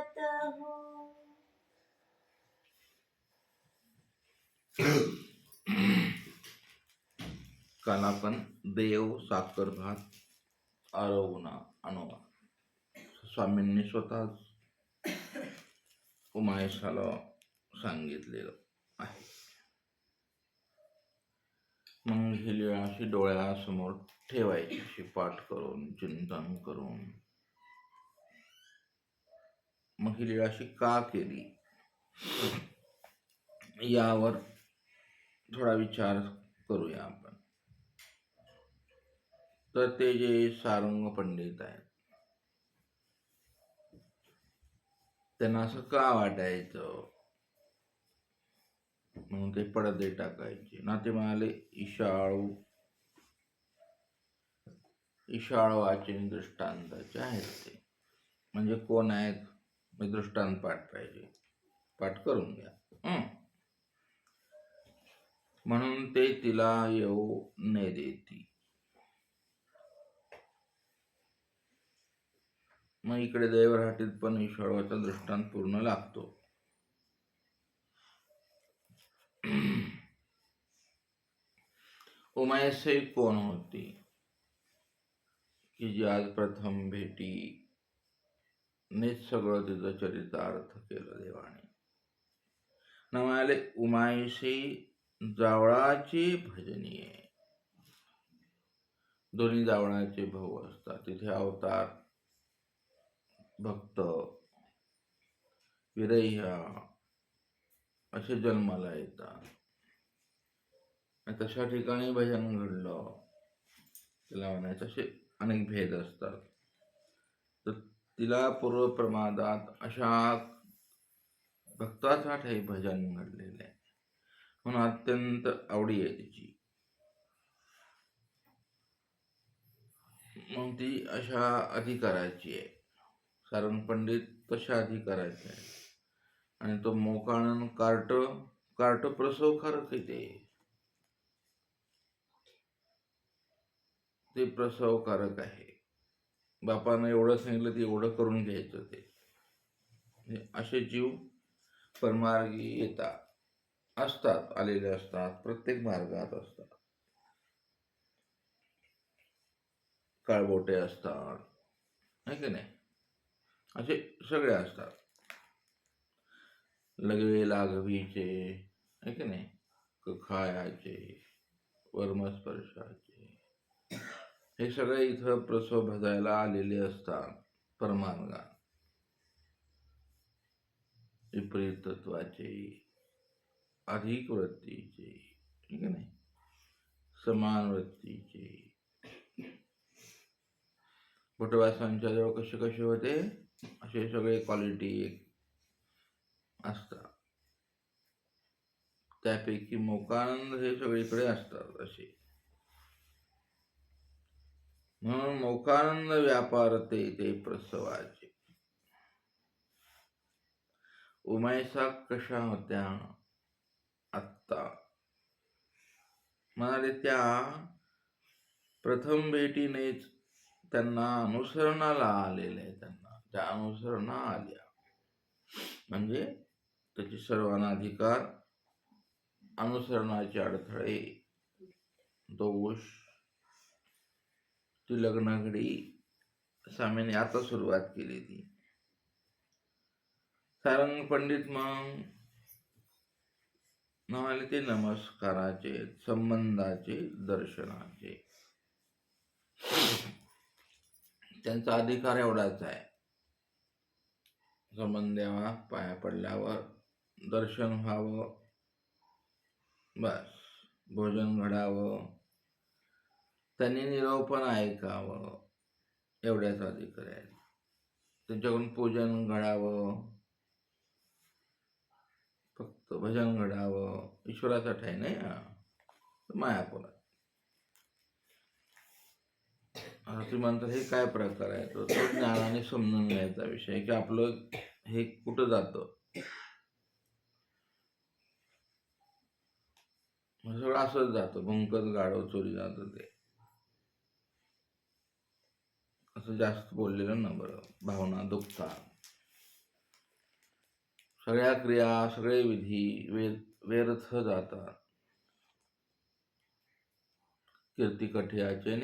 जात हो. काल आपण देव साखर भात आरवणा आणवा स्वामींनी स्वतःच उमायसाला सांगितलेलं आहे. मग ही लीळा अशी डोळ्यासमोर ठेवायची, अशी पाठ करून चिंतन करून. मग ही लीळा अशी का केली यावर थोडा विचार करूया आपण. तर ते जे सारंग पंडित आहेत त्यांना असं का वाटायचं म्हणून ते पडदे टाकायचे ना. ते म्हणाले ईशाळू वाचिनी दृष्टांताचे आहेत ते. म्हणजे कोण आहेत, मी दृष्टांत पाठ पाहिजे, पाठ करून घ्या. म्हणून ते तिला येऊ न देती. मग इकडे देवराटीत पण ईशाळूचा दृष्टांत पूर्ण लागतो. उमायसे कोण होती की जी आज प्रथम भेटी नेच सगळं तिचं चरितार्थ केलं देवाने. ना म्हणाले उमायशी जावळाची भजनीय. दोन्ही जावळाचे भाऊ असतात तिथे. अवतार भक्त विरह्य असे जन्माला येतात. तशा ठिकाणी भजन घडलं त्याला म्हणायचं. असे अनेक भेद असतात. तर तिला पूर्व प्रमादात अशा भक्ताचा ठाई भजन घडलेलं आहे म्हणून अत्यंत आवडी आहे तिची. मग ती अशा अधिकाराची आहे. सारंग पंडित तशा अधिकाराचे आहे. आणि तो मोकाणन कार्ट प्रसवकारक आहे. ते प्रसवकारक आहे. बापानं एवढं सांगितलं ते एवढं करून घ्यायचं. ते असे जीव परमार्गी येतात असतात, आलेले असतात, प्रत्येक मार्गात असतात. काळबोटे असतात, है की नाही, असे सगळे असतात. लगवे लाघवीचे, है की नाही, कखायाचे, वर्मस्पर्शाचे, हे सगळे इथं प्रसव भजायला आलेले असतात परमार्गात. विपरीत तत्वाचे, अधिक वृत्तीचे, ठीक आहे नाही, समान वृत्तीचे. भटवासांच्या जवळ कसे कसे होते असे सगळे क्वालिटी असतात. त्यापैकी मोकानंद हे सगळीकडे असतात असे. म्हणून मोकानंद व्यापारते ते प्रसवाचे. उमायसा कशा होत्या आत्ता म्हणाले, त्या प्रथम भेटीनेच त्यांना अनुसरणाला आलेले. त्यांना त्या अनुसरणा आल्या म्हणजे त्याचे सर्वांना अधिकार, अनुसरणाचे अडथळे, दोष, ती लग्नघडी स्वामीने आता सुरुवात केली. ती सारंग पंडित मग म्हणाले ते नमस्काराचे, संबंधाचे, दर्शनाचे. त्यांचा अधिकार एवढाच आहे. संबंध द्यावा, पाया पडल्यावर दर्शन व्हावं, बस, भोजन घडावं, त्यांनी निरोपण ऐकावं, एवढ्याच अधिकार आहे. त्यांच्याकडून पूजन घडावं, फक्त भजन घडावं, ईश्वराचा ठाई नाही, मायापुरात. असं म्हणतात हे काय प्रकार आहे. तो ज्ञानाने समजून घ्यायचा विषय की आपलं हे कुठं जातं. सगळं असंच जातं, भुंकत गाढव चोरी जातं. ते असं जास्त बोललेलं ना बरं, भावना दुखतात. सगळ्या क्रिया सगळे विधी व्यर्थ जातात. कीर्ती कठयाचे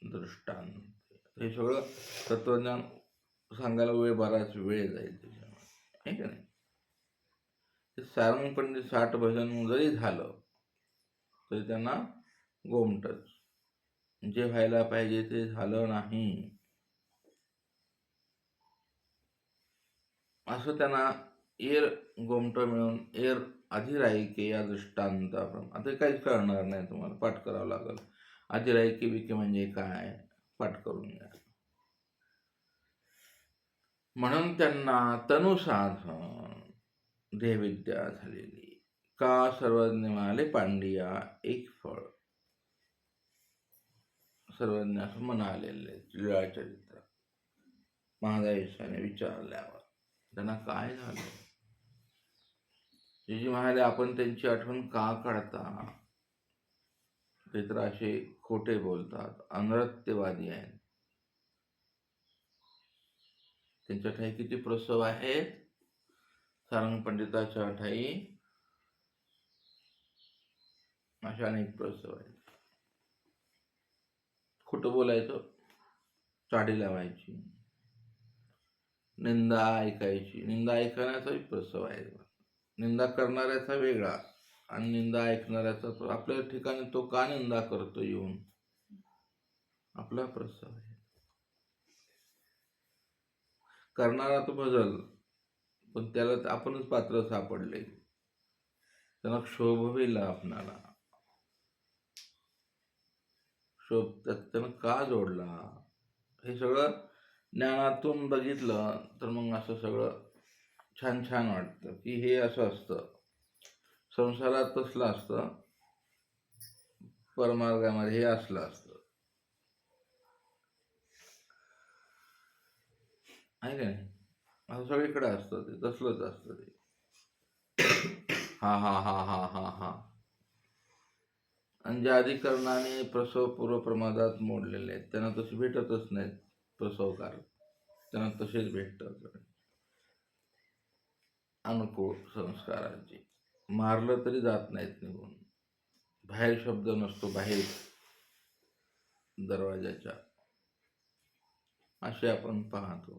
दृष्टांत. हे सगळं तत्वज्ञान सांगायला बराच वेळ जाईल त्याच्यामध्ये, आहे का नाही. सारंग पंडित 60 भजन जरी झालं तरी त्यांना गोमटच. जे व्हायला पाहिजे ते झालं नाही असं त्यांना एर गोमट मिळून एर अधिरायिके या दृष्टांताप्रमाणे. आता काहीच कळणार नाही, तुम्हाला पाठ करावं लागेल. अधिरायिके विके म्हणजे काय, पाठ करून घ्या. म्हणून त्यांना तनुसाधन देहविद्या झालेली. का सर्वज्ञ म्हणाले पांडिया एक फळ. सर्वज्ञ असं म्हणालेले लीळाचरित्र महादेशाने विचारल्यावर त्यांना काय झालं. जे म्हणाले आपण त्यांची आठवण का काढता, ते तर असे खोटे बोलतात, अनृत्यवादी आहेत. त्यांच्या ठाई किती प्रसव आहेत. सारंग पंडिताच्या ठाई अशा अनेक प्रसव आहेत. खोटं बोलायचं, चाडी लावायची, निंदा ऐकायची. निंदा ऐकण्याचाही प्रसव आहे. निंदा करणाऱ्याचा वेगळा आणि निंदा ऐकणाऱ्याचा. आपल्या ठिकाणी तो का निंदा करतो येऊन, आपला प्रसव आहे. करणारा तो भजल, पण त्याला आपणच पात्र सापडले. त्यांना क्षोभ होईल आपणाला. क्षोभ त्यानं का जोडला, हे सगळं ज्ञानातून बघितलं तर मग असं सगळं छान छान वाटतं की हे असं असतं. संसारात तसलं असतं, परमार्गामध्ये हे असलं असतं, आहे का नाही. असं सगळीकडे असतं, ते तसलंच असतं ते. हा हा हा हा हा हा. आणि ज्या अधिकरणाने प्रसव पूर्व प्रमादात मोडलेले आहेत त्यांना तसे भेटतच नाहीत प्रसवकार. त्यांना तसेच भेटतात अनुकूल संस्कारांची. मारलं तरी जात नाहीत निघून. बाहेर शब्द नसतो, बाहेर दरवाजाच्या, असे आपण पाहतो.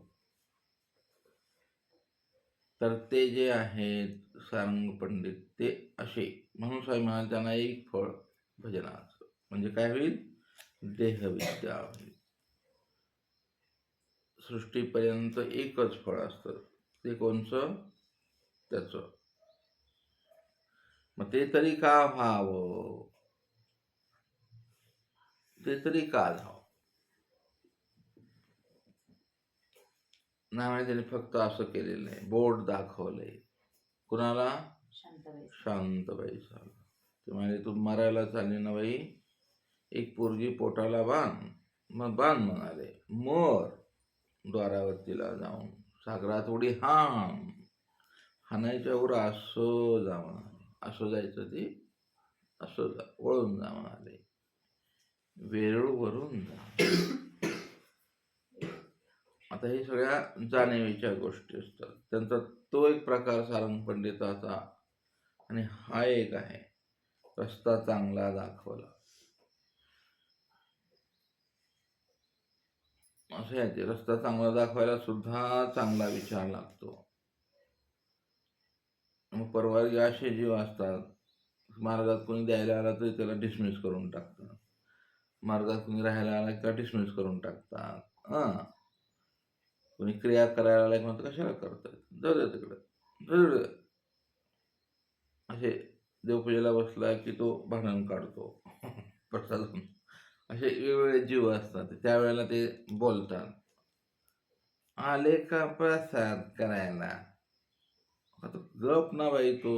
तर ते जे आहेत सारंग पंडित ते असे. म्हणून स्वामी महाराज त्यांना एक फळ भजनाचं. म्हणजे काय होईल, देहविद्या होईल. सृष्टीपर्यंत एकच फळ असतं, ते कोणचं, त्याचं. मग ते तरी का व्हावं, ते तरी का झावं. नाही, त्याने फक्त असं केलेलं नाही, बोर्ड दाखवलंय. कुणाला, शांताबाई साहेब. ते म्हणजे तू मरायला चालली ना बाई, एक पोरगी पोटाला बांध. मग बांध म्हणाले. मोर द्वारावतीला जाऊन सागरात उडी हाण. हाणायच्या वर असं जा म्हणाले. असं जायचं, ते असं जा, वळून जा म्हणाले, वेरूळ वरून जा. आता हे सगळ्या जाणीवीच्या गोष्टी असतात. त्यांचा तो एक प्रकार सारंग पंडिताचा. आणि हा एक आहे, रस्ता चांगला दाखवला. असं आहे ते. रस्ता चांगला दाखवायला सुद्धा चांगला विचार लागतो. मग परवानगी असे जीव असतात, मार्गात कोणी द्यायला आला तरी त्याला डिसमिस करून टाकतात. मार्गात कोणी राहायला आला का डिसमिस करून टाकतात. कोणी क्रिया करायला आला म्हणतो कशाला करतात, जाऊ दे तिकडं. असे देवपूजेला बसला की तो भांडण काढतो प्रसाद. असे वेगवेगळे जीव असतात. त्यावेळेला ते बोलतात, आले का प्रसाद करायला. आता गप ना बाई तो,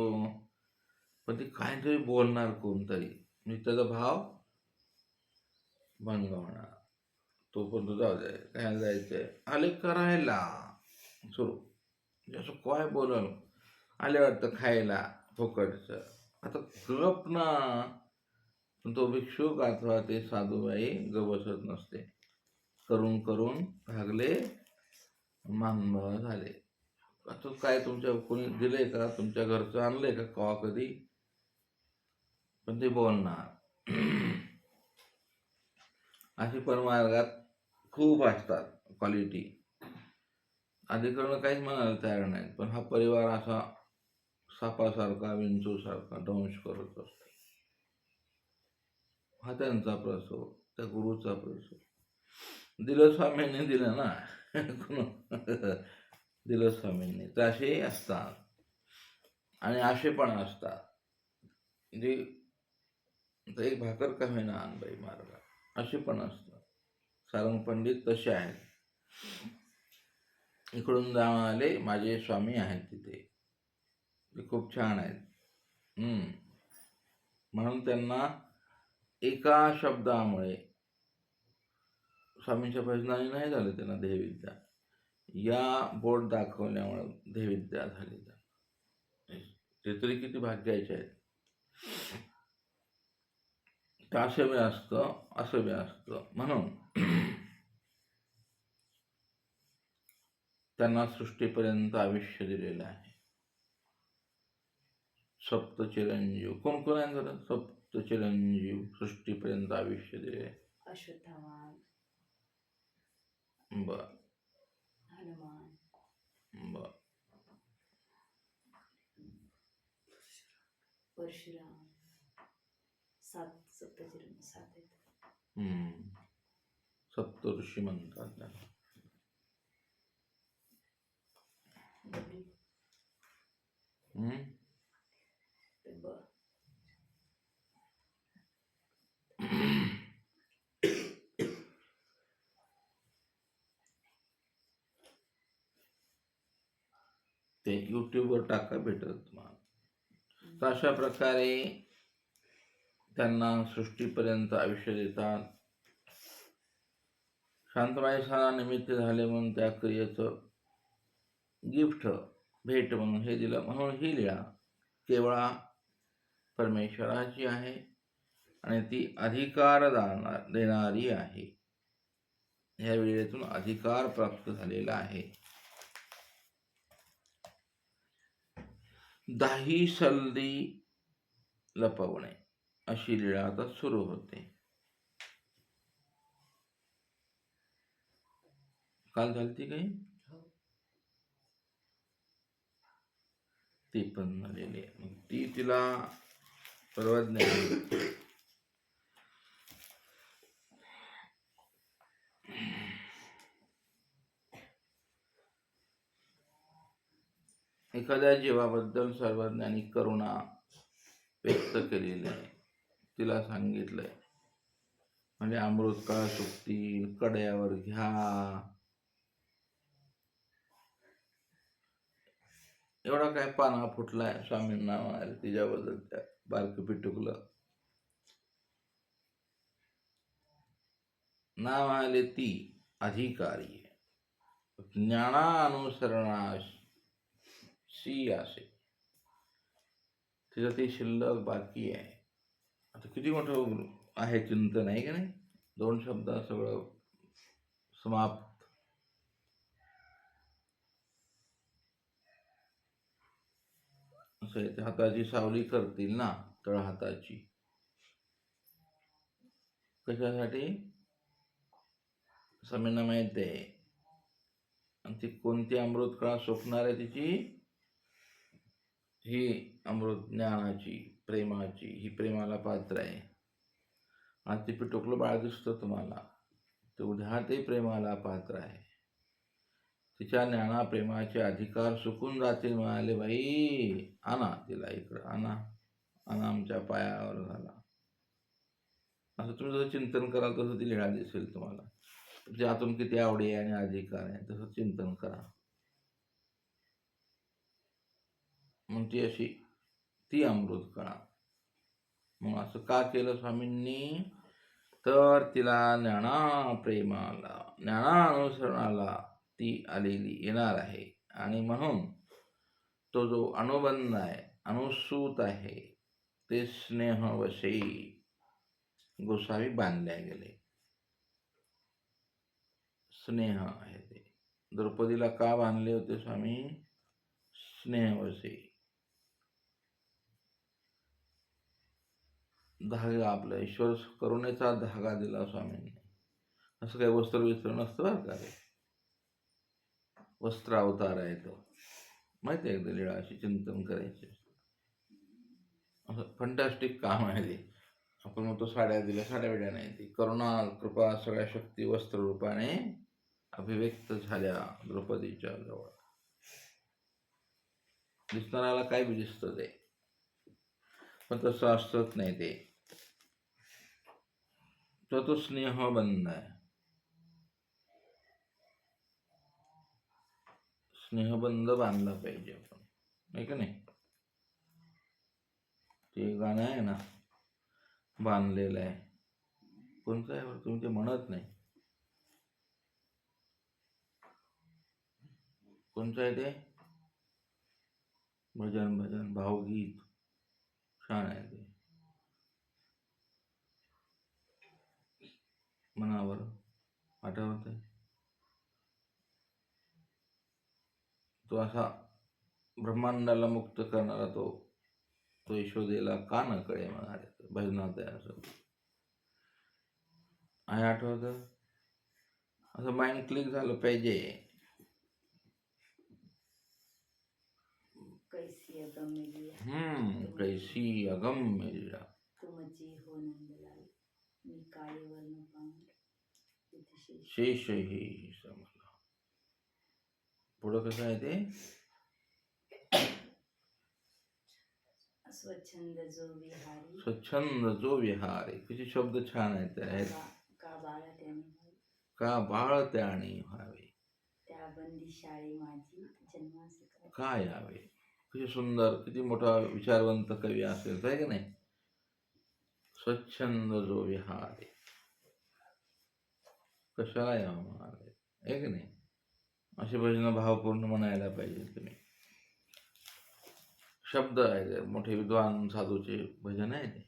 पण ते काहीतरी बोलणार कोणतरी, म्हणजे त्याचा भाव भंगवणार. तो पण तो जाऊ दे, काय जायचंय, आले करायला सुरू. असं काय बोलल, आले वाटतं खायला फुकटचं. आता गप ना. पण तो भिक्षुक अथवा ते साधूबाई ग बसत नसते. करून करून भागले, मानभाव झाले. आता काय तुमच्या कोणी दिलंय का, तुमच्या घरचं आणलंय का कवा कधी, पण ते बोलणार. अशी परमार्गात खूप असतात क्वालिटी. अधिकरण काहीच म्हणायला तयार नाहीत, पण हा परिवार असा सापासारखा विंचूसारखा दंश करत असतो. हा त्यांचा प्रसव, त्या गुरुचा प्रसव. दिलं स्वामींनी दिलं ना. दिलं स्वामींनी. तर असे असतात आणि असे पण असतात. म्हणजे एक भाकर का होईना आणबाई मार्ग, असे पण असतात. सारंग पंडित तसे आहेत. इकडून जाऊन आले, माझे स्वामी आहेत तिथे, ते खूप छान आहेत. म्हणून त्यांना एका शब्दामुळे, स्वामींच्या भजनाने नाही झालं त्यांना देहविद्या, या बोट दाखवल्यामुळे देहविद्या झाली. ते तरी किती भाग्याचे आहेत. तर असं बी असतं, असं बी असतं. म्हणून त्यांना सृष्टीपर्यंत आयुष्य दिलेलं आहे. सप्त चिरंजीव कोण कोण आहे जरा? सप्त चिरंजीव सृष्टीपर्यंत आयुष्य दिले. अश्वत्थामा, बर हनुमान, बर परशुराम, सप्तचिरंजीव 7 आहेत. सप्तऋषी म्हणतात त्यांना. ते यूट्यूबवर टाका, भेटत तुम्हाला. तर अशा प्रकारे त्यांना सृष्टीपर्यंत आयुष्य देतात. शांतबाई सणानिमित्त झाले म्हणून त्या क्रियेचं गिफ्ट, भेट म्हणून हे दिलं. म्हणून ही लीळा केवळ परमेश्वराची आहे आणि ती अधिकार देणारी आहे. ह्या वेळेतून अधिकार प्राप्त झालेला आहे. दाही सल्दी लपवणे अशी लीळा आता सुरू होते. काल झालती काही, ती पण झालेली आहे. ती तिला परवडणे. एखाद्या जीवाबद्दल सर्वज्ञानी करुणा व्यक्त केलेली आहे. तिला सांगितलंय, म्हणजे अमृतकाळ सुटतील, कड्यावर घ्या. एवढा काय पाना फुटलाय स्वामींना म्हणाले तिच्याबद्दल, त्या बारकं पिटुकलं नाव आले. ती अधिकारी आहे, ज्ञानानुसरणाशी असे तिचं ती शिल्लक बाकी आहे. आता किती मोठं आहे चिंतन आहे की नाही. 2 शब्दात सगळं समाप्त. असं आहे, हाताची सावली करतील ना, तळ हाताची. कशासाठी स्वामींना माहिती आहे. आणि ती कोणती अमृत काळ सोपणार आहे तिची, ही अमृत ज्ञानाची, प्रेमाची, ही प्रेमाला पात्र आहे. आज ते पिटुकलं बाळ दिसतं तुम्हाला, तर उद्या ते प्रेमाला पात्र आहे. तिच्या ज्ञाना प्रेमाचे अधिकार सुकून जातील. म्हणाले, बाई आणा तिला इकडं, आणा आणा आमच्या पायावर झाला. असं तुम्ही जसं चिंतन कराल तसं ती लीळा दिसेल तुम्हाला. तुमच्या आतून किती आवडी आहे आणि अधिकार आहे तसं चिंतन करा. मग ती अशी ती अमृत कळा. मग असं का केलं स्वामींनी, तर तिला प्रेमाला, ज्ञानानुसरणाला ती आलेली येणार आहे. आणि म्हणून तो जो अनुबंध आहे, अनुसूत आहे, ते स्नेहवशी गोसावी बांधल्या गेले. स्नेह आहे ते. द्रौपदीला का बांधले होते स्वामी, स्नेहवसे धागा आपला ईश्वर करुणेचा धागा दिला स्वामींनी. असं काही वस्त्र विस्त्र नसतं बरं का रे. वस्त्र अवतार आहे तो. माहिती आहे एकदा लीळा अशी चिंतन करायचे. असं फंटॅस्टिक काम आहे ते. आपण म्हणतो साड्या दिल्या, साड्या वेड्या नाही. ती करुणा कृपा सगळ्या शक्ती वस्त्र रूपाने अभिव्यक्त झाल्या द्रौपदीच्या जवळ. दिसणाऱ्याला काय बी दिसतं ते, पण तसं असतच नाही ते. तो स्नेहबंध आहे. स्नेहबंध बांधला पाहिजे आपण, नाही का नाही. ते गाणं आहे ना, बांधलेलं आहे. कोणतं आहे बरं, तुम्ही ते म्हणत नाही. कोणतं आहे ते? भजन भजन भावगीत छान आहे ते. मनावर आठवत आहे. तो असा ब्रह्मांडाला मुक्त करणारा तो यशोदेला का न कळे म्हणाले. भजनात आहे असं आहे. आठवत असं माइंड क्लिक झालं पाहिजे. कैसी अगम्य लीला, कैसी अगम्य लीला, तुमची हो नंदलाल, मी काळे वर्ण पांढर तिथे शेष ही समला. पुढं कसं आहे ते? स्वच्छंद जो विहारी, स्वच्छंद जो विहारी. किती शब्द छान आहेत. का बाळ त्याने व्हावे, का बाळ त्याने व्हावे, त्या बंदी शाळे माझी जन्मास का यावे. किती सुंदर, किती मोठा विचारवंत कवी असेल, आहे की नाही. स्वच्छंद जो विहारे, कशाला यावं म्हणाले, आहे की नाही. असे भजन भावपूर्ण म्हणायला पाहिजे तुम्ही. शब्द आहे, मोठे विद्वान साधूचे भजन आहे ते.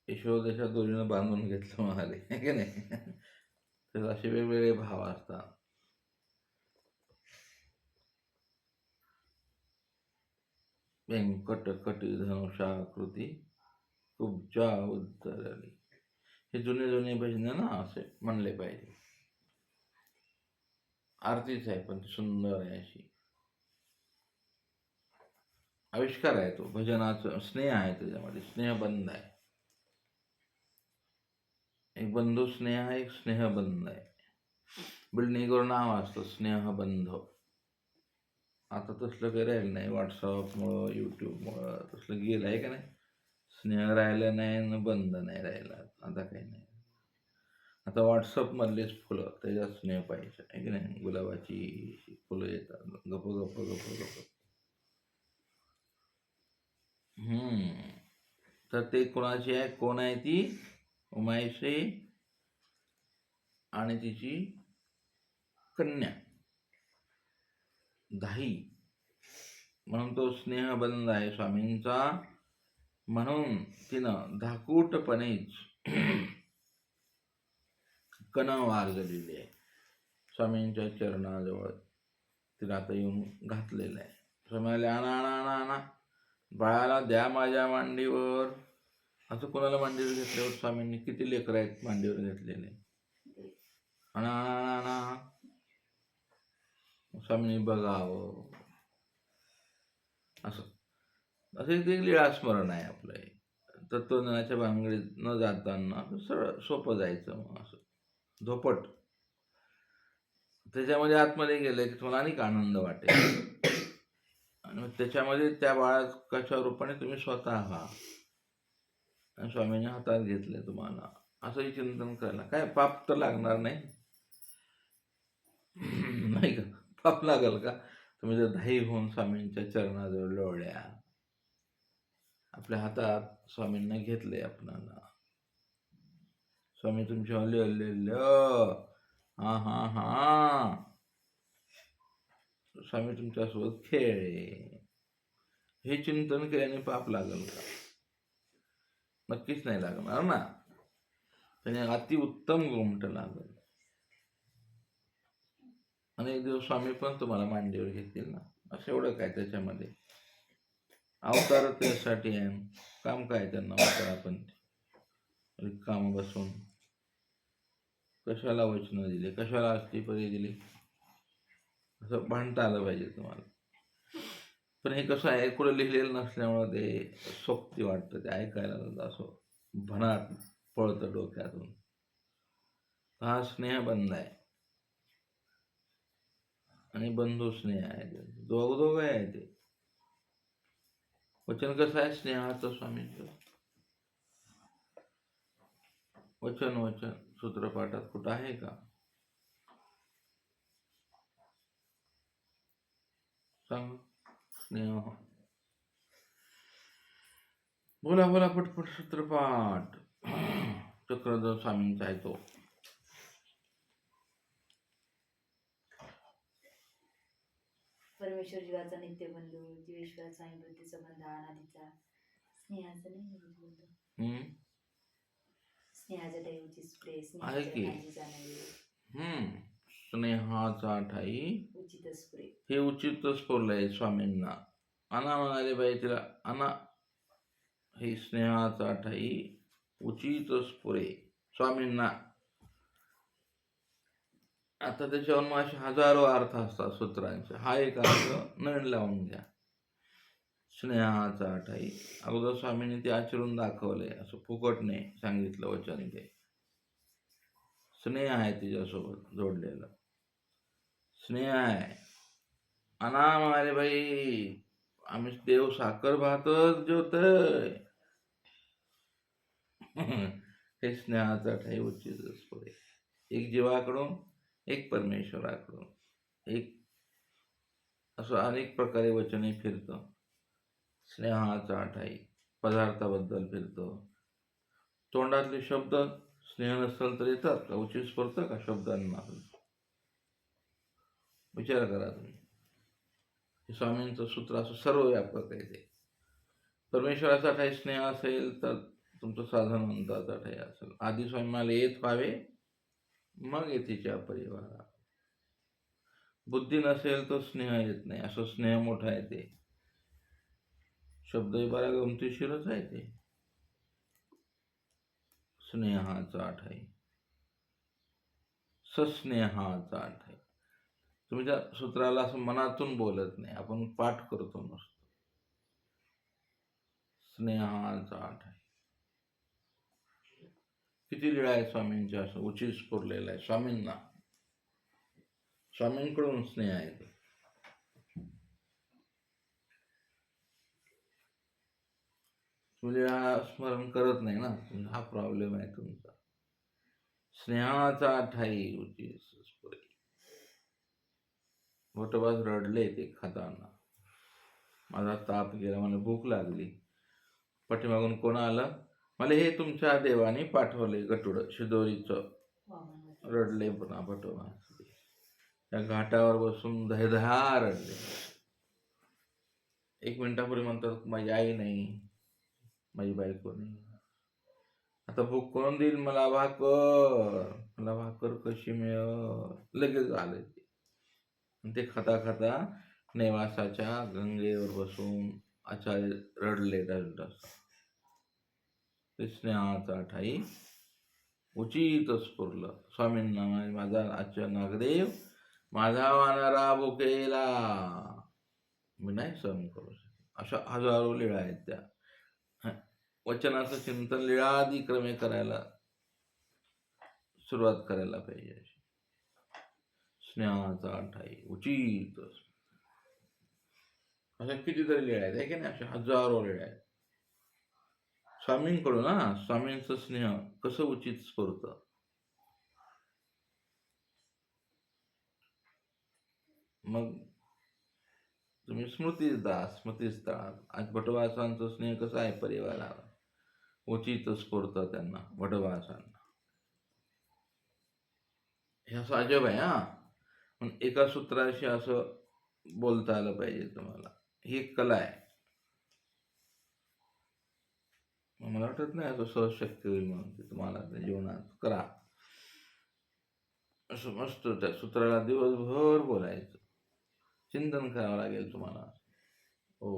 यशोदेच्या दोरीनं बांधून घेतलं म्हणाले, आहे की नाही. तर असे वेगवेगळे भाव असतात. व्यंकट कटी धनुषाकृती कुब्जा उद्धरली. हे जुने भजन ना असे म्हणले पाहिजे. आरतीच आहे पण सुंदर आहे अशी. आविष्कार आहे तो भजनाचा. स्नेह आहे त्याच्यामध्ये, स्नेहबंध आहे. एक बंधू स्नेह आहे, एक स्नेहबंध आहे. बिल्डिंगवर नाव असतं स्नेहबंध. आता तसलं काही राहिलं नाही. व्हॉट्सअपमुळं यूट्यूबमुळं तसलं गेलं आहे का नाही. स्नेह राहिलं नाही न बंध नाही राहिला. आता काही नाही. आता व्हॉट्सअपमधलेच फुलं, त्याच्यात स्नेह पाहिजे, आहे की नाही. गुलाबाची फुलं येतात गप गप गप गप. तर ते कोणाची आहे, कोण आहे ती? उमाईश्री आणि तिची कन्या धाई. म्हणून तो स्नेहबंध आहे स्वामींचा. म्हणून तिनं धाकूटपणेच कण वारगलेली आहे. स्वामींच्या चरणाजवळ तिला आता येऊन घातलेलं आहे. स्वामी आले, आणा आणा आणा आणा, बाळाला द्या माझ्या मांडीवर. असं कोणाला मांडीवर घेतल्यावर स्वामींनी किती लेकरं आहेत मांडीवर घेतलेले. आणा आणा आणा, स्वामींनी बघावं. असं ते लीळा स्मरण आहे आपलं. तत्वज्ञानाच्या भानगडीत न जाताना सरळ सोपं जायचं. मग असं झोपट त्याच्यामध्ये आतमध्ये गेलं की तुम्हाला अनेक आनंद वाटेल. आणि त्याच्यामध्ये त्या बाळकाच्या रूपाने तुम्ही स्वतः व्हा. आणि स्वामींनी हातात घेतले तुम्हाला, असंही चिंतन करायला. काय पाप तर लागणार नाही, नाही का. पाप लागल का? तुम्ही जर धाई होऊन स्वामींच्या चरणाजवळ लोळल्या, आपल्या हातात स्वामींना घेतले आपणाला. स्वामी तुमच्या हा हा हा, स्वामी तुमच्यासोबत खेळले, हे चिंतन केल्याने पाप लागल का? नक्कीच नाही लागणार ना. त्याने अतिउत्तम गोमट लागल. अनेक दिवस स्वामी पण तुम्हाला मांडीवर घेतील ना, असं एवढं काय त्याच्यामध्ये. अवतार त्यासाठी आहे, काम काय त्यांना अवतार आपण काम बसून कशाला वचनं दिली, कशाला अस्थिपरी दिली, असं भांडता आलं पाहिजे तुम्हाला. पण हे कसं आहे, कुठं लिहिलेलं नसल्यामुळं ते सोक्ती वाटतं, ते ऐकायला असं भनाट पळतं डोक्यातून. हा स्नेहबंध आहे आणि बंधू स्नेह आहे, दोघं आहे ते. वचन कसं आहे स्नेहाचं स्वामींचं? वचन वचन सूत्रपाठात कुठं आहे का? सांग. स्नेह बोला बोला पटपट सूत्रपाठ. चक्रधर स्वामींचा आहे तो. परमेश्वर जीवाचा नित्य बंधू, जीवेश्वराचा आणि वृत्तीचा बंध अनादीचा, स्नेहाचा नाही बोलतो, स्नेहाच्या दैवची स्प्रे, आहे की. स्नेहाच्या काळजी जाणवे, स्नेहाचा ठाई उचित स्प्रे. हे उचितच स्फोरलंय स्वामींना. अना म्हणाले बाई तिला, अना हे स्नेहाचा ठाई उचित स्फुरे स्वामींना. आता त्याच्यावर मग असे हजारो अर्थ असतात सूत्रांचे. हा एक अर्थ नवीन लावून घ्या. स्नेहाचा ठाई अगोदर स्वामींनी ते आचरून दाखवले, असं फुकटने सांगितलं वचन. ते स्नेह आहे तिच्यासोबत जोडलेला, स्नेह आहे. अना म्हणाले बाई आम्ही देव साखर भातच जेवतोय. हे स्नेहाचा ठाई उचितच पुढे. एक जीवाकडून, एक परमेश्वराकडून, एक असं अनेक प्रकारे वचने फिरतं. स्नेहाचा ठाई पदार्थाबद्दल फिरतं. तोंडातले शब्द स्नेह नसेल तर येतात का? उचित स्फुरतं का शब्दांना? विचार करा तुम्ही. स्वामींचं सूत्र असं सर्व व्यापक आहे ते. परमेश्वराचा ठाई स्नेह असेल तर तुमचं साधनवंताचा ठाई असेल. आधी स्वामीला येत व्हावे, मग येतीच्या परिवारा. बुद्धी नसेल तर स्नेह येत नाही, असं स्नेह मोठा आहे ते. शब्दही बरा गमतीशीरच आहे ते. स्नेहाचा ठाई, सस्नेहाचा ठाई. तुम्ही त्या सूत्राला असं मनातून बोलत नाही, आपण पाठ करतो नुसतं. स्नेहाचा ठाई किती लीळा आहे स्वामींच्या, असं उचित स्फुरलेलं आहे स्वामींना. स्वामींकडून स्नेह आहे ते. तुम्ही स्मरण करत नाही ना, हा प्रॉब्लेम आहे तुमचा. स्नेहाचा ठाई उचित स्फुरे. मोठोबाज रडले ते खाताना. माझा ताप गेला, मला भूक लागली. पाठीमागून कोण आलं? मला हे तुमच्या देवाने पाठवले गटुड शिदोरीचं. रडले पुन्हा भटोबा. त्या घाटावर बसून दहदहा रडले. 1 मिनिटापूर्वी म्हणतात माझी आई नाही, माझी बायको नाही, आता भूक कोण देईल मला भाकर, मला भाकर कशी मिळेल? लगेच आले ते खाता खाता नेवासाच्या गंगेवर बसून आचार्य रडले रडत. स्नेहाचा ठाई उचित स्फुरलं स्वामींना. माझा आचार्य नागदेव माझा वानरा भुकेला, मी नाही सहन करू शकत. अशा हजारो लीळा आहेत त्या. वचनाचं चिंतन लीळादी क्रमे करायला सुरुवात करायला पाहिजे. स्नेहाचा ठाई उचित, अशा कितीतरी लीळा आहेत, आहे की नाही? अशा हजारो लीळा आहेत स्वामींकडून. स्वामींचं स्नेह कसं उचित स्फुरतं. मग तुम्ही स्मृतीस्थळात आज भटवासांचं स्नेह कसं आहे परिवाराला, उचित स्फुरतं त्यांना भटवासांना. हे असं अजब आहे. पण एका सूत्राशी असं बोलता आलं पाहिजे तुम्हाला. ही एक कला आहे. मला वाटत नाही असं सहज शक्य होईल म्हणून. ते तुम्हाला जीवनात करा. असं मस्त त्या सूत्राला दिवसभर बोलायचं, चिंतन करावं लागेल तुम्हाला. हो,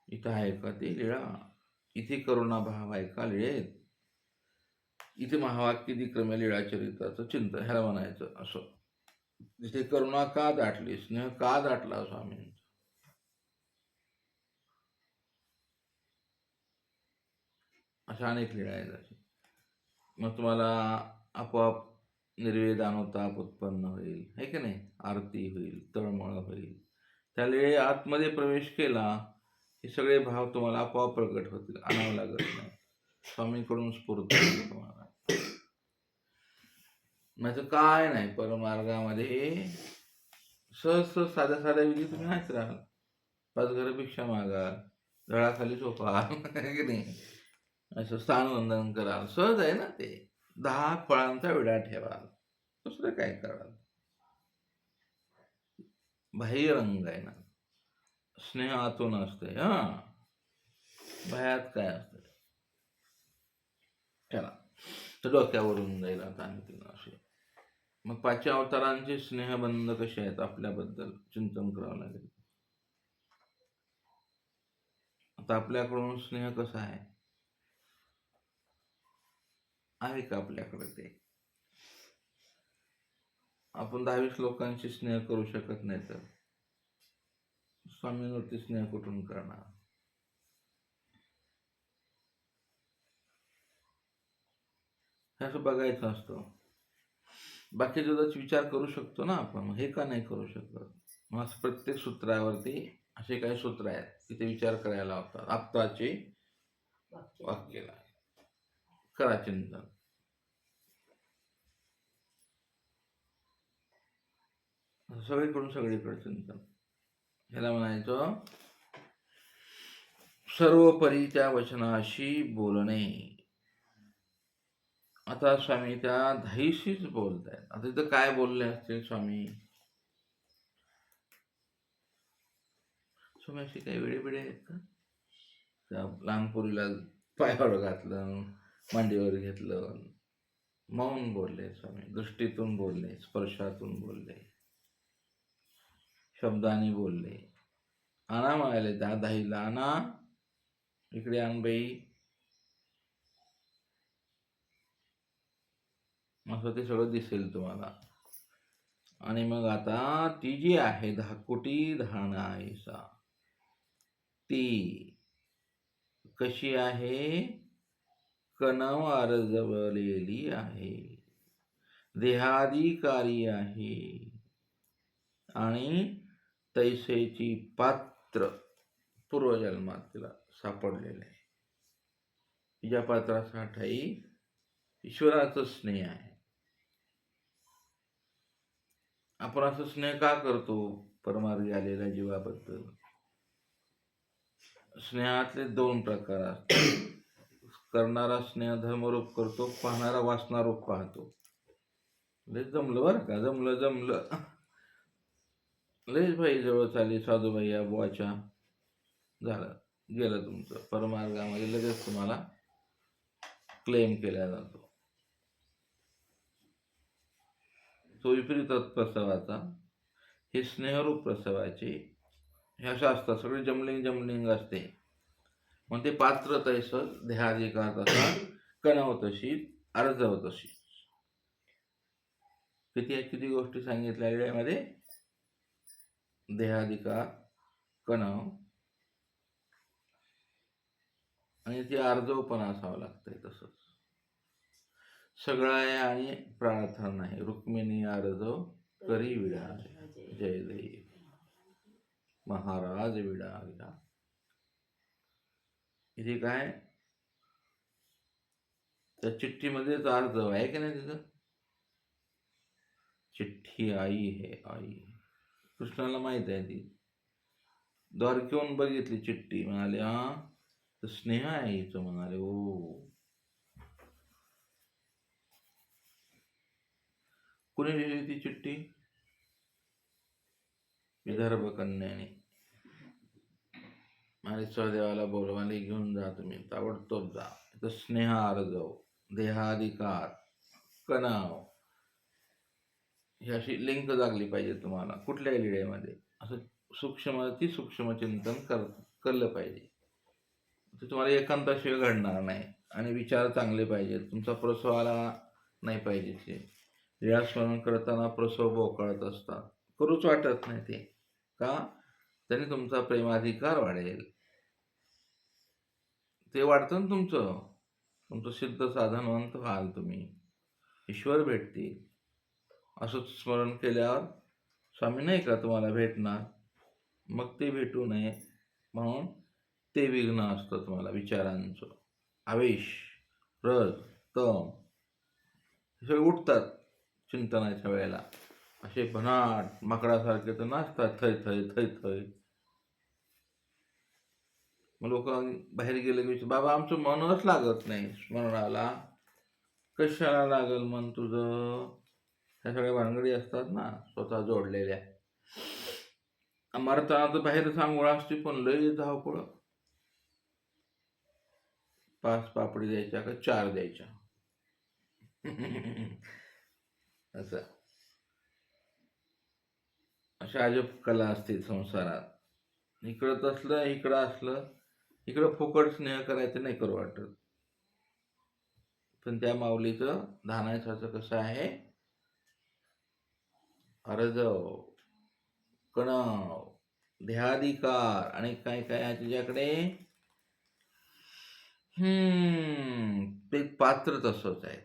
इथं आहे का ती लीळा, इथे करुणा भाव आहे का लीळेत, इथे महावाक्य क्रमे लीळा चरित्राचं चिंतन ह्याला म्हणायचं. असं तिथे करुणा का दाटली, स्नेह का दाटला स्वामींचा, अशा अनेक लीळा आहेत अशी. मग तुम्हाला आपोआप निर्वेदानुताप उत्पन्न होईल, है की नाही, आरती होईल, तळमळ होईल. त्या लीळे आतमध्ये प्रवेश केला हे सगळे भाव तुम्हाला आपोआप प्रकट होतील, आणावं लागत नाही, स्वामींकडून स्फूर्ती होईल तुम्हाला. नाही काय नाही, परमार्गामध्ये सहज सहज साध्या साध्या विधी तुम्ही नाहीच राहाल. 5 घर भिक्षा मागाल, झाडाखाली झोपाल, की नाही, असं स्थानवंदन कराल, सहज आहे ना ते. 10 फळांचा विडा ठेवाल, दुसरं काय कराल. बाह्य रंग आहे ना, स्नेह आतून असते, बाह्यात काय असतं चला, तर डोक्यावरून जाईल आता आणखी असे. मग 5 अवतारांचे स्नेहबंध कसे आहेत आपल्याबद्दल चिंतन करावं लागेल. आता आपल्याकडून स्नेह कसा आहे का आपल्याकडे ते. आपण 10-20 लोकांशी स्नेह करू शकत नाही तर स्वामींवरती स्नेह कुठून करणार. हे असं बघायचं असतं. बाकी जगाचा विचार करू शकतो ना आपण, हे का नाही करू शकत. मग असं प्रत्येक सूत्रावरती असे काही सूत्र आहेत तिथे विचार करायला होतात. आत्ताचे वाक्याला करा चिंतन. सगळीकडे चिंतन, ह्याला म्हणायचं सर्वपरी त्या वचनाशी बोलणे. आता स्वामी त्या धाईशीच बोलत आहेत. आता इथं काय बोलले असतील स्वामी. स्वामी अशी काही वेळे आहेत का, त्या लहान पोरीला पायावर घातलं, मांडीवर घेतलं, मौन बोलले स्वामी. दृष्टीतून बोलले, स्पर्शातून बोलले, शब्दाने बोलले. आणा म्हणाले त्या दाहीला, आणा इकडे, आण बाई, असं ते सगळं दिसेल तुम्हाला. आणि मग आता ती जी आहे 10 कोटी धानाईसा, ती कशी आहे, कणव आरजवलेली आहे, देहाधिकारी आहे आणि तैसेची पात्र पूर्वजन्मात तिला सापडलेले आहे. तिच्या पात्रासाठी ईश्वराचं स्नेह आहे. आपण असं स्नेह का करतो परमार्गी आलेल्या जीवाबद्दल. स्नेहातले 2 प्रकार असतात. करणारा स्नेह धर्मरूप करतो, पाहणारा वासनारूप पाहतो. लय जमलं बरं का, जमलं लयच भाई जवळ चाली साधूबाई या बुवाच्या, झालं गेलं तुमचं. परमार्गामध्ये लगेच तुम्हाला क्लेम केला जातो. तो विपरीत प्रसवाचा, हे स्नेहरूप प्रसवाचे, हे असं असतं. सगळे जमलिंग असते. मग ते पात्र तैसं, देहाधिकार तसा, कणव तशी, अर्जव तशी. किती गोष्टी सांगितल्या वेळेमध्ये. देहाधिकार, कणव, आणि ते अर्जव पण असावं लागतंय. तसंच सगळं आहे आणि प्रार्थना नाही. रुक्मिणी अर्जव करी विडा, जय देव महाराज विडा विडा. इथे काय, त्या चिठ्ठीमध्येच अर्जव आहे की नाही. तिथं चिठ्ठी आई है, आई. कृष्णाला माहित आहे. ती द्वारकेहून बघितली चिठ्ठी, म्हणाले तर स्नेह आहे हिचं, म्हणाले. ओ, कुणी लिहिली ती चिठ्ठी. विदर्भ कन्याने. म्हणाले सहदेवाला बोलवाले, घेऊन जा तुम्ही, ताबडतोब जा. तर स्नेह अर्जव, देहाधिकार, कणाव, ही अशी लिंक लागली पाहिजे तुम्हाला कुठल्याही लिड्यामध्ये. असं सूक्ष्म चिंतन करलं पाहिजे. ते तुम्हाला एकांताशिवाय घडणार नाही. आणि विचार चांगले पाहिजेत. तुमचा प्रसवाला नाही पाहिजे. लीळा स्मरण करताना प्रसव बोकाळत असतात, करूच वाटत नाही ते. का? त्याने तुमचा प्रेमाधिकार वाढेल. ते वाढतं ना तुमचं सिद्ध साधनवंत व्हाल तुम्ही, ईश्वर भेटतील. असंच स्मरण केल्यावर स्वामी नाही का तुम्हाला भेटणार. मग ते भेटू नये म्हणून ते विघ्न असतं तुम्हाला विचारांचं. आवेश, रज, तम हे सगळे उठतात चिंतनाच्या वेळेला. असे भनाट माकडासारखे तर नाचतात थै थै थै थै. मग लोक बाहेर गेले की बाबा आमचं मनच लागत नाही स्मरणाला. कशाला लागल मन तुझं? ह्या सगळ्या भानगडी असतात ना स्वतः जोडलेल्या. मरताना तर बाहेर सांगोळा असते, पण लय धावपळ. 5 पापडी द्यायच्या का 4 द्यायच्या असं. अशा अजब कला असते संसारात. इकडं असलं इकडं असलं, इकडं फुकट स्नेह करायचं नाही करू वाटत. पण त्या माऊलीचं धानायचं कसं आहे, अर्जव, कणव, ध्याधिकार आणि काय काय आहे तुझ्याकडे. ते पात्र तसंच आहे.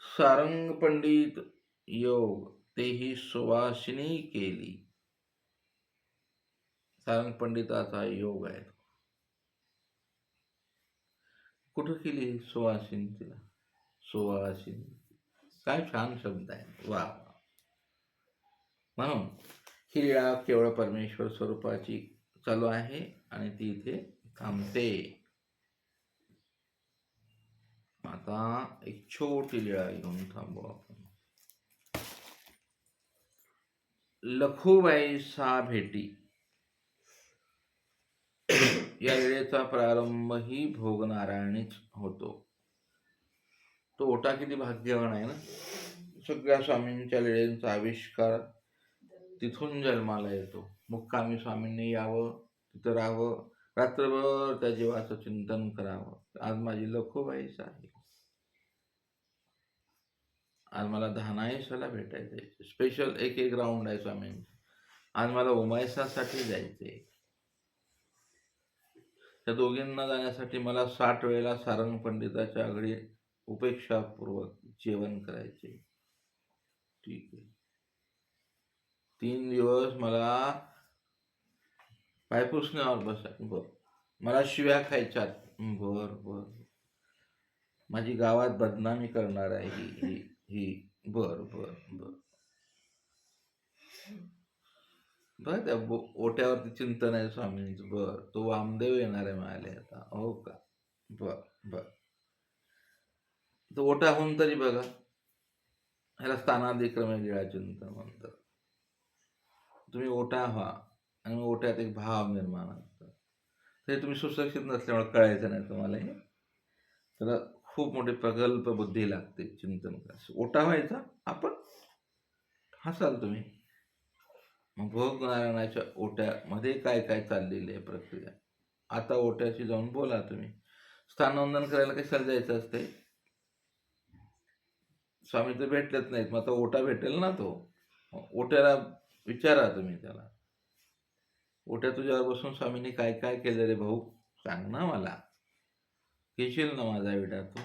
सारंग पंडित योग तेही सुवासिनी केली. सारंग पंडिताचा योग आहे. कुठं केली सुवासिनी तिला? सुवासिनी, काय छान शब्द आहे. वा. म्हणून ही लीळा केवळ परमेश्वर स्वरूपाची चालू आहे आणि ती इथे थांबते. आता एक छोटी लीळा घेऊन थांबू आपण. लखुबाई सा भेटी या लीळेचा प्रारंभ ही भोगनारायणीच होतो. तो ओटा किती भाग्यवान आहे ना. सगळ्या स्वामींच्या लीळेंचा आविष्कार तिथून जन्माला येतो. मुक्कामी स्वामींनी यावं, तिथं राहावं, रात्रभर त्या जीवाचं चिंतन करावं. आज माझी लखुबाईच आहे. आज मला धानायसाला भेटायचंय. स्पेशल एक राऊंड आहे स्वामींची. आज मला उमायसासाठी जायचंय. त्या दोघींना जाण्यासाठी मला 60 वेळेला सारंग पंडिताच्या घरी उपेक्षापूर्वक जेवण करायचे. ठीक आहे. 3 दिवस मला पायपुसण्यावर बसाय. बर. मला शिव्या खायच्यात. बर बर. माझी गावात बदनामी करणार आहे ही ही. बर बर बर. बर. त्या ओट्यावरती चिंतन आहे स्वामींचं. बर. तो वामदेव येणार आहे म्हणाले आता. हो का? बर बर. तो ओटा होऊन तरी बघा. ह्याला स्थानाधिक्रमे लीळा चिंतन म्हणतात. तुम्ही ओटा व्हा आणि ओट्यात एक भाव निर्माण असतात. ते तुम्ही सुशिक्षित नसल्यामुळे कळायचं नाही तुम्हाला. हे त्याला खूप मोठी प्रगल्भ बुद्धी लागते चिंतन करायचं. ओटा व्हायचा आपण, हसाल तुम्ही. मग भोग नारायणाच्या ओट्यामध्ये काय काय चाललेली आहे प्रक्रिया. आता ओट्याशी जाऊन बोला तुम्ही. स्थानवंदन करायला कशाला जायचं असते? स्वामी तर भेटलेच नाहीत. मग आता ओटा भेटेल ना. तो ओट्याला विचारा तुम्ही त्याला, ओट्या तुझ्यावर बसून स्वामींनी काय काय केलं रे भाऊ, सांग ना मला. येशील ना माझा विडा, तू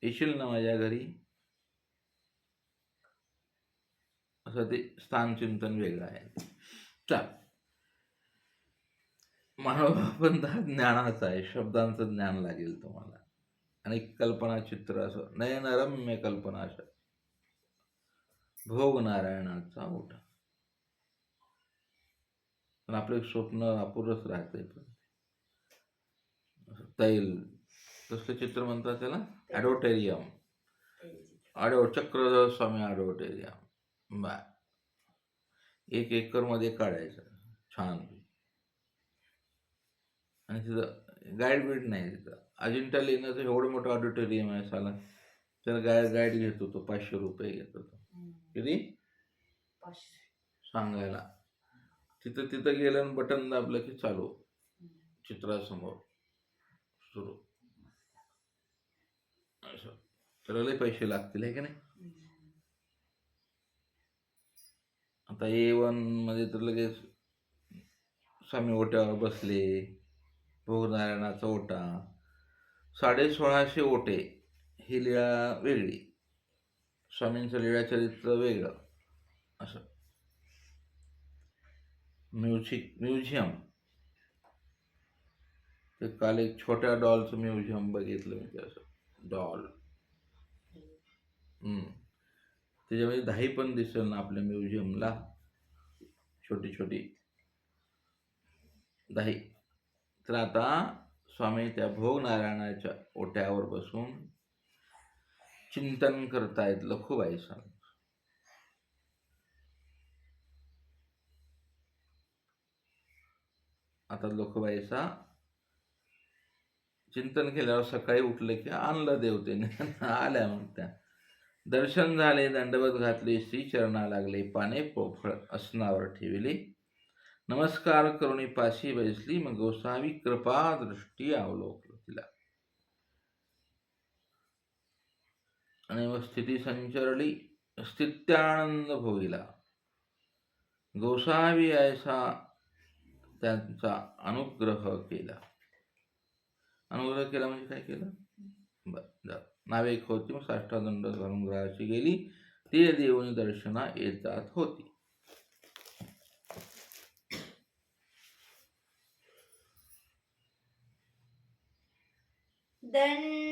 येशील ना माझ्या घरी. असं ते स्थान चिंतन वेगळं आहे. चाल. मानवबंध ज्ञानाचा आहे. शब्दांचं ज्ञान लागेल तुम्हाला. आणि कल्पना चित्र असं नयनरम्य कल्पना अशा. भोग नारायणाचा ओटा. पण आपलं स्वप्न अपुरच राहते. तैल कसलं चित्र म्हणतात त्याला? ॲडोटेरियम. चक्रधर स्वामी ॲडोटेरियम. बा 1 एकरमध्ये काढायचं छान. आणि तिथं गाईड बीड नाही. तिथं अजिंठा लेण्याचं एवढं मोठं ऑडिटोरियम आहे साला. त्याला गाईड घेतो तो, 500 रुपये घेतो तो. किती 500. सांगायला. तिथं गेलं आणि बटन दाबलं की चालू, चित्रासमोर सुरू. असं त्याला लय पैसे लागतील आहे की नाही. आता A1 मध्ये तर लगेच स्वामी ओट्यावर बसले, भोगनारायणाचा ओटा, 1650 ओटे, ही लीळा वेगळी, स्वामींचं लीळा चरित्र वेगळं. असं म्युझियम, ते काल एक छोट्या डॉलचं म्युझियम बघितलं मी. ते असं डॉल, त्याच्यामध्ये 10 पण दिसेल ना आपल्या म्युझियमला, छोटी छोटी 10. तर आता स्वामी त्या भोग नारायणाच्या ओट्यावर बसून चिंतन करतायत लखुबाई स्वामी. आता लखुबाईचा चिंतन केल्यावर सकाळी उठले की आणलं देवतेने. आल्या मग त्या दर्शन झाले, दंडवत घातले, श्रीचरणा लागले, पाने पोफळ असनावर ठेविले, नमस्कार करुणी पाशी बैसली. मग गोसावी कृपा दृष्टी अवलोकलं तिला, आणि मग स्थिती संचरली, स्थित्यानंद भोगिला. गोसावी ऐसा त्यांचा अनुग्रह केला. अनुग्रह केला म्हणजे काय केलं, नावे होती. मग साष्टादंड घालून ग्रहाची गेली, ते देऊन दर्शना येत जात होती. दंड